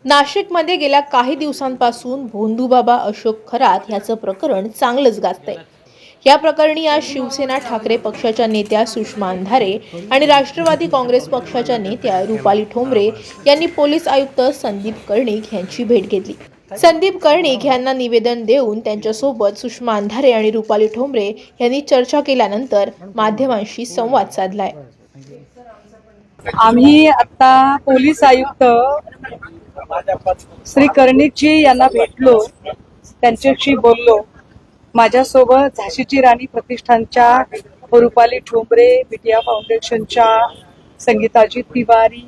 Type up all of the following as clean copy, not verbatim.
नाशिकमध्ये गेल्या काही दिवसांपासून भोंदूबाबा अशोक खरात याचं प्रकरण चांगलंच गाजतंय। या प्रकरणी आज शिवसेना ठाकरे पक्षाच्या नेत्या सुषमा अंधारे आणि राष्ट्रवादी काँग्रेस पक्षाच्या नेत्या रुपाली ठोंबरे यांनी पोलीस आयुक्त संदीप कर्णिक यांची भेट घेतली। संदीप कर्णिक यांना निवेदन देऊन त्यांच्यासोबत सुषमा अंधारे आणि रुपाली ठोंबरे यांनी चर्चा केल्यानंतर माध्यमांशी संवाद साधलाय। आम्ही आता पोलीस आयुक्त श्री कर्णिकजी यांना भेटलो, त्यांच्याशी बोललो। माझ्यासोबत झाशीची राणी प्रतिष्ठानच्या रुपाली ठोंबरे, बिटिया फाउंडेशनच्या संगीताजी तिवारी,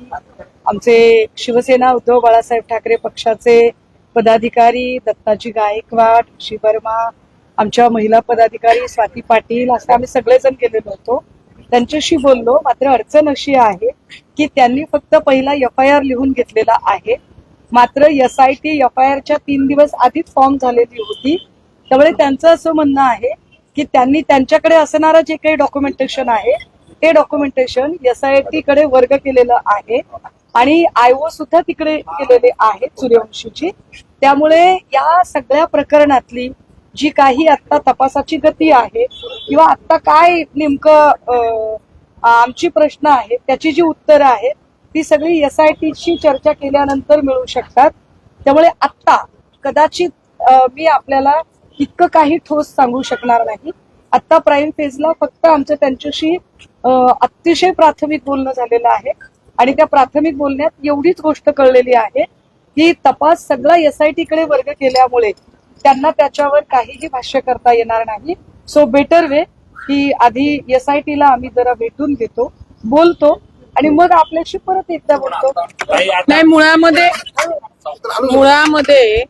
आमचे शिवसेना उद्धव बाळासाहेब ठाकरे पक्षाचे पदाधिकारी दत्ताजी गायकवाड, ऋषी वर्मा, आमच्या महिला पदाधिकारी स्वाती पाटील, असं आम्ही सगळेजण गेलेलो होतो। त्यांच्याशी बोललो। मात्र अडचण अशी आहे की त्यांनी फक्त पहिला FIR लिहून घेतलेला आहे, मात्र SIT FIRच्या 3 दिवस आधीच फॉर्म झालेली होती। त्यामुळे त्यांचं असं म्हणणं आहे की त्यांनी त्यांच्याकडे असणारं जे काही डॉक्युमेंटेशन आहे ते डॉक्युमेंटेशन SIT कडे वर्ग केलेलं आहे आणि IO सुद्धा तिकडे केलेले आहेत सूर्यवंशीची। त्यामुळे या सगळ्या प्रकरणातली जी काही आता तपासाची गती आहे किंवा आता काय नेमकं आमची प्रश्न आहे त्याची जी उत्तरं आहेत ती सगळी SITशी चर्चा केल्यानंतर मिळू शकतात। त्यामुळे आता कदाचित मी आपल्याला इतकं काही ठोस सांगू शकणार नाही। आता प्राईम फेजला फक्त आमचं त्यांच्याशी अतिशय प्राथमिक बोलणं झालेलं आहे आणि त्या प्राथमिक बोलण्यात एवढीच गोष्ट कळलेली आहे की तपास सगळा SIT कडे वर्ग केल्यामुळे त्यांना त्याच्यावर काहीही भाष्य करता येणार नाही। सो बेटर वे की आधी SITला आम्ही जरा भेटून घेतो, बोलतो आणि मग आपल्याशी परत एकदा बोलतो। नाही, मुळामध्ये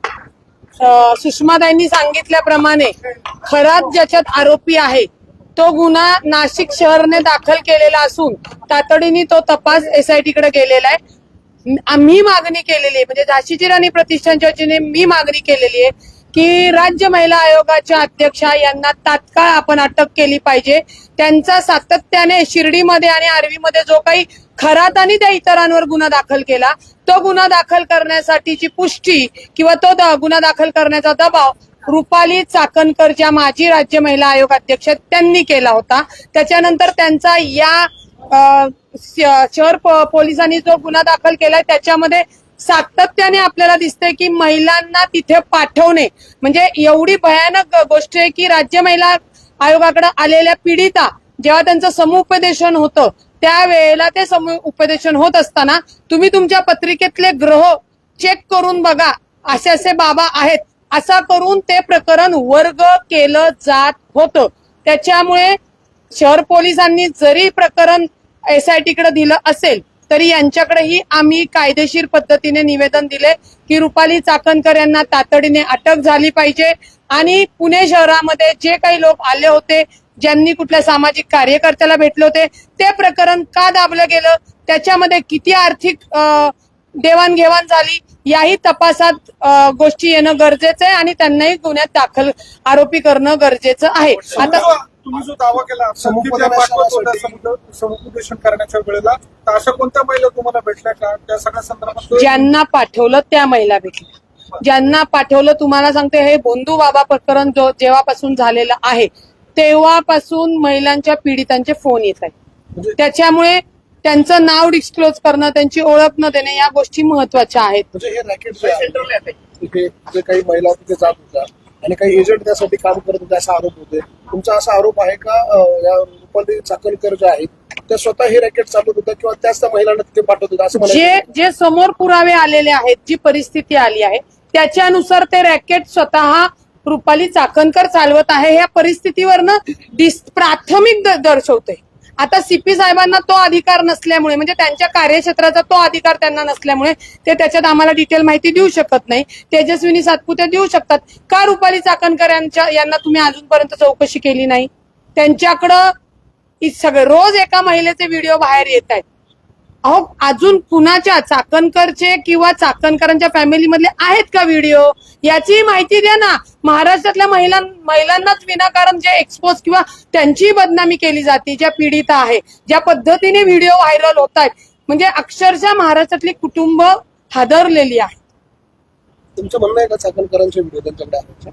सुषमाताईंनी सांगितल्याप्रमाणे खरात ज्याच्यात आरोपी आहे तो गुन्हा नाशिक शहरने दाखल केलेला असून तातडीने तो तपास SIT कडे गेलेला आहे। आम्ही मागणी केलेली आहे, म्हणजे झाशीची राणी प्रतिष्ठानच्या वतीने मी मागणी केलेली आहे की राज्य महिला आयोगाच्या अध्यक्षा यांना तात्काळ आपण अटक केली पाहिजे। त्यांचा सातत्याने शिर्डीमध्ये आणि आर्वीमध्ये जो काही खरात आणि त्या इतरांवर गुन्हा दाखल केला तो गुन्हा दाखल करण्यासाठीची पुष्टी किंवा तो गुन्हा दाखल करण्याचा दबाव रुपाली चाकणकर ज्या माजी राज्य महिला आयोग अध्यक्ष त्यांनी केला होता। त्याच्यानंतर त्यांचा या शहर पोलिसांनी जो गुन्हा दाखल केलाय त्याच्यामध्ये सातत्याने आपल्याला दिसतंय की महिलांना तिथे पाठवणे म्हणजे एवढी भयानक गोष्ट आहे की राज्य महिला आयोगाकडे आलेल्या पीडिता जेव्हा त्यांचं समुपदेशन होतं त्यावेळेला ते समुपदेशन होत असताना तुम्ही तुमच्या पत्रिकेतले ग्रह चेक करून बघा, असे असे बाबा आहेत असा करून ते प्रकरण वर्ग केलं जात होतं। त्याच्यामुळे शहर पोलिसांनी जरी प्रकरण SIT कडे दिलं असेल तरी यांच्याकडेही आम्ही कायदेशीर पद्धतीने निवेदन दिले की रुपाली चाकणकर यांना तातडीने अटक झाली पाहिजे आणि पुणे शहरामध्ये जे काही लोक आले होते, ज्यांनी कुठल्या सामाजिक कार्यकर्त्याला भेटले होते, ते प्रकरण का दाबलं गेलं, त्याच्यामध्ये किती आर्थिक देवाणघेवाण झाली याही तपासात गोष्टी येणं गरजेचं आहे आणि त्यांनाही गुन्ह्यात दाखल आरोपी करणं गरजेचं आहे। आता तुम्ही जो दावा केला समुपदेशन करण्याच्या वेळेला तर अशा कोणत्या महिला तुम्हाला भेटल्या का त्या सगळ्या संदर्भात? ज्यांना पाठवलं त्या महिला भेटल्या, ज्यांना पाठवलं तुम्हाला सांगते हे भोंदूबाबा प्रकरण जेव्हापासून झालेलं आहे तेव्हापासून महिलांच्या पीडितांचे फोन येत आहेत। त्याच्यामुळे त्यांचं नाव डिस्क्लोज करणं, त्यांची ओळख न देणे या गोष्टी महत्वाच्या आहेत। म्हणजे हे रॅकेट जे काही महिला तिथे जात होत्या आणि काही एजंट त्यासाठी काम करत होते असा आरोप होते, तुमचा असा आरोप आहे का या रुपाली चाकणकर ज्या आहेत त्या स्वतः हे रॅकेट चालवत होत्या किंवा त्याच त्या महिलांना तिथे पाठवत होत्या असं जे समोर पुरावे आलेले आहेत, जी परिस्थिती आली आहे त्याच्यानुसार ते रॅकेट स्वतः रुपाली चाकणकर चालवत आहे ह्या परिस्थितीवरनं प्राथमिक दर्शवते। आता CP साहेबांना तो अधिकार नसल्यामुळे म्हणजे त्यांच्या कार्यक्षेत्राचा तो अधिकार त्यांना नसल्यामुळे ते त्याच्यात आम्हाला डिटेल माहिती देऊ शकत नाही। तेजस्विनी सातपुते देऊ शकतात का रुपाली चाकणकर यांना तुम्ही अजूनपर्यंत चौकशी केली नाही? त्यांच्याकडं सगळे रोज एका महिलेचे व्हिडिओ बाहेर येत आहेत। अहो, अजून कुणाच्या चाकणकरचे किंवा चाकणकरांच्या फॅमिलीमधले आहेत का व्हिडिओ याची माहिती द्या ना। महाराष्ट्रातल्या महिलांनाच विनाकारण जे एक्सपोज किंवा त्यांची बदनामी केली जाते, ज्या पीडिता आहे, ज्या पद्धतीने व्हिडिओ व्हायरल होत आहेत, म्हणजे अक्षरशः महाराष्ट्रातली कुटुंब हादरलेली आहे। तुमचं म्हणणं आहे का चाकणकरांचे व्हिडिओ त्यांच्याकडे आहे?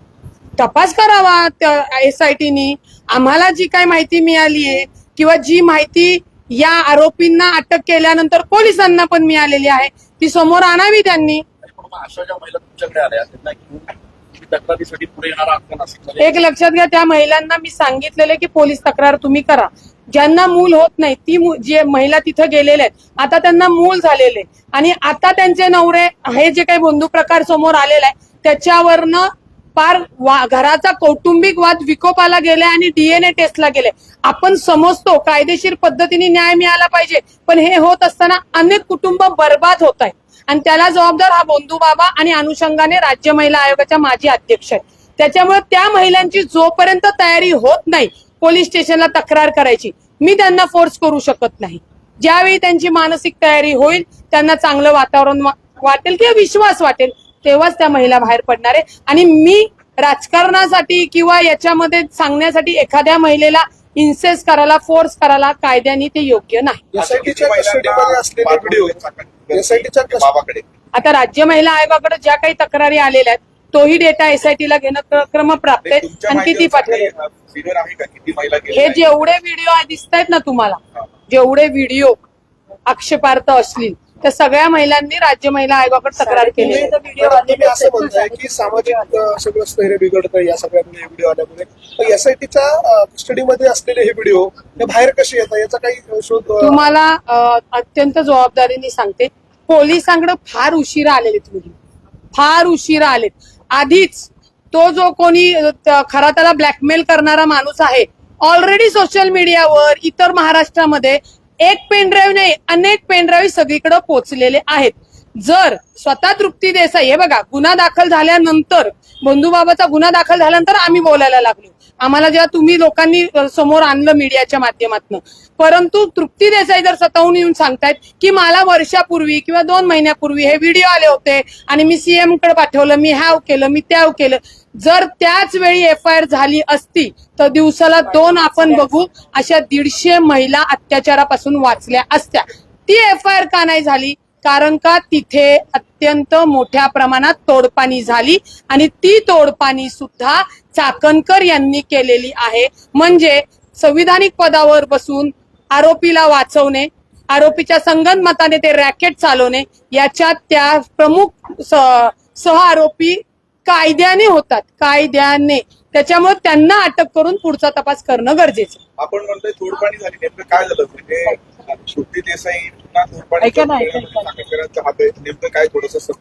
तपास करावा एसआयटीनी. आम्हाला जी काही माहिती मिळाली आहे किंवा जी माहिती या आरोपींना अटक केल्यानंतर पोलिसांना पण मिळालेली आहे ती समोर आणावी त्यांनी. अशा ज्या महिला तुमच्याकडे आल्या त्यांना घेऊन तुम्ही तक्रारीसाठी पुढे येणार आहात का नाशिकमध्ये? एक लक्षात घ्या, त्या महिलांना मी सांगितलेलं की पोलीस तक्रार तुम्ही करा. ज्यांना मूल होत नाही ती जे महिला तिथं गेलेल्या आहेत आता त्यांना मूल झालेले आणि आता त्यांचे नवरे हे जे काही बंधू प्रकार समोर आलेला आहे त्याच्यावरनं पार घराचा कौटुंबिक वाद विकोपाला गेले आणि डीएनए टेस्टला गेले. आपण समजतो कायदेशीर पद्धतीने न्याय मिळाला पाहिजे, पण हे होत असताना अनेक कुटुंब बर्बाद होत आहेत आणि त्याला जबाबदार हा बंधू बाबा आणि अनुषंगाने राज्य महिला आयोगाच्या माजी अध्यक्ष आहेत. त्याच्यामुळे त्या महिलांची जोपर्यंत तयारी होत नाही पोलीस स्टेशनला तक्रार करायची, मी त्यांना फोर्स करू शकत नाही. ज्यावेळी त्यांची मानसिक तयारी होईल, त्यांना चांगलं वातावरण वाटेल किंवा विश्वास वाटेल, तेव्हाच त्या महिला बाहेर पडणार आहे. आणि मी राजकारणासाठी किंवा याच्यामध्ये सांगण्यासाठी एखाद्या महिलेला इन्सेस करायला फोर्स करायला कायद्याने ते योग्य नाही. एसआयटीच्या कस्टडीमध्ये असलेले व्हिडिओ एसआयटीच्या बाबाकडे आता राज्य महिला आयोगाकडे ज्या काही तक्रारी आलेल्या आहेत तोही डेटा एसआयटीला घेणं क्रमप्राप्त आहे आणि किती पाठवले फिगर आहे का किती महिला हे गेल्या? जेवढे व्हिडिओ दिसत आहेत ना तुम्हाला, जेवढे व्हिडिओ आक्षेपार्थ असतील त्या सगळ्या महिलांनी राज्य महिला आयोगाकडे तक्रार केली आहे. तुम्ही असं म्हणताय की सामाजिक सगळं स्थैर्य बिघडतं या सगळ्यामुळे व्हिडिओ आल्यामुळे. एसआयटीच्या कस्टडीमध्ये असलेले हे व्हिडिओ हे बाहेर कसे येतात याचा काही शोध तुम्हाला अत्यंत जबाबदारीने सांगते, पोलिसांकडे फार उशिरा आलेले व्हिडिओ, फार उशिरा आलेत. आधीच तो जो कोणी खरा त्याला ब्लॅकमेल करणारा माणूस आहे ऑलरेडी सोशल मीडियावर इतर महाराष्ट्रामध्ये एक पेनड्राईव्ह नाही अनेक पेनड्राईव्ह सगळीकडे पोहोचलेले आहेत. जर स्वतः तृप्ती देसाई, हे बघा, गुन्हा दाखल झाल्यानंतर बंधूबाबाचा गुन्हा दाखल झाल्यानंतर आम्ही बोलायला लागलो, आम्हाला जेव्हा तुम्ही लोकांनी समोर आणलं मीडियाच्या माध्यमातून. परंतु तृप्ती देसाई जर स्वतःहून येऊन सांगतायत की मला वर्षापूर्वी किंवा 2 महिन्यापूर्वी हे व्हिडिओ आले होते आणि मी सीएम कडे पाठवलं, मी हॅव केलं, मी त्याव केलं. जर त्याच वेळी एफआयआर झाली असती तर दिवसाला 2 आपण बघू अशा 150 महिला अत्याचारापासून वाचल्या असत्या. ती एफआयआर का नाही झाली? कारण का तिथे अत्यंत मोठ्या प्रमाणात तोडपाणी झाली आणि ती तोडपाणी सुद्धा चाकणकर यांनी केलेली आहे. म्हणजे संविधानिक पदावर बसून आरोपीला वाचवणे, आरोपीच्या संगनमताने ते रॅकेट चालवणे, याच्यात त्या प्रमुख सह आरोपी कायद्याने होतात, कायद्याने. त्याच्यामुळे त्यांना अटक करून पुढचा तपास करणं गरजेचं. आपण म्हणतोय तोडपाणी झाली, नेमकं काय झालं? म्हणजे तृप्ती देसाई ऐका ना, चाकणकरांच्या हाते नेमकं काय थोडंसं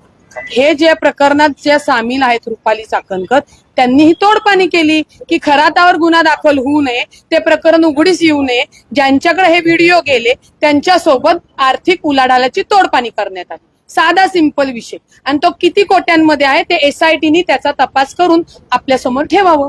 हे जे प्रकरणात ज्या सामील आहेत रुपाली चाकणकर त्यांनी ही तोडपाणी केली की खरातावर गुन्हा दाखल होऊ नये, ते प्रकरण उघडीस येऊ नये. ज्यांच्याकडे हे व्हिडिओ गेले त्यांच्यासोबत आर्थिक उलाढालाची तोडपाणी करण्यात आली. साधा सिंपल विषय. आणि तो किती कोट्यांमध्ये आहे ते एसआयटीनी त्याचा तपास करून आपल्या समोर ठेवावं.